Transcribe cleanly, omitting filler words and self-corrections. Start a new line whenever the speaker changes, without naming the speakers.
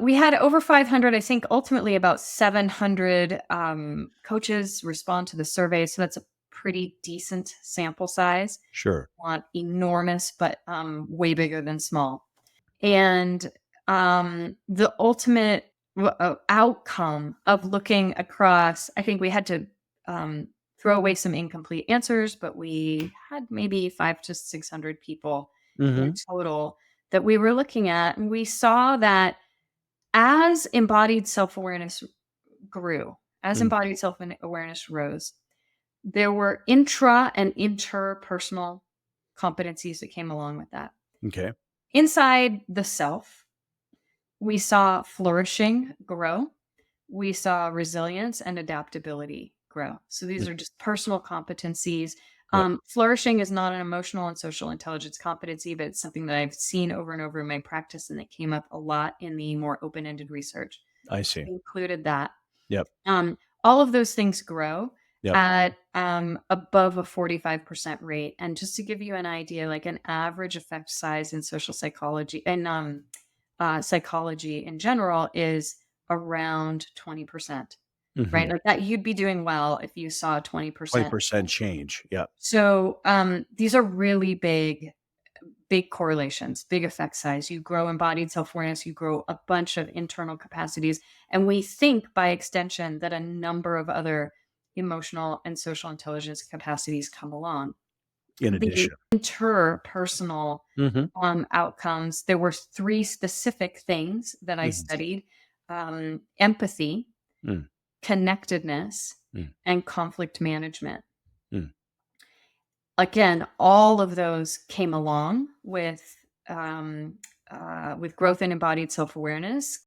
We had over 500, I think ultimately about 700 coaches respond to the survey. So that's a pretty decent sample size.
Sure.
Not enormous, but way bigger than small. And the ultimate outcome of looking across, I think we had to um, throw away some incomplete answers, but we had maybe 500 to 600 people in
Mhm.
total that we were looking at. And we saw that as embodied self awareness grew, as
Mm.
embodied self awareness rose, there were intra and interpersonal competencies that came along with that.
Okay.
Inside the self, we saw flourishing grow. We saw resilience and adaptability grow. So these
Mm.
are just personal competencies.
Yep.
Flourishing is not an emotional and social intelligence competency, but it's something that I've seen over and over in my practice, and it came up a lot in the more open ended research.
I see.
Included that.
Yep.
Um, all of those things grow
Yep.
at above a 45% rate. And just to give you an idea, like an average effect size in social psychology and psychology in general is around 20%, right?
Mhm.
Like that, you'd be doing well if you saw 20%.
20% change. Yep.
So these are really big correlations, big effect size. You grow embodied self awareness, you grow a bunch of internal capacities. And we think by extension that a number of other emotional and social intelligence capacities come along.
In
The
addition.
interpersonal
Mhm.
outcomes, there were three specific things that I
Mhm.
studied: empathy,
Mm.
connectedness,
Mm.
and conflict management.
Mm.
Again, all of those came along with growth in embodied self awareness,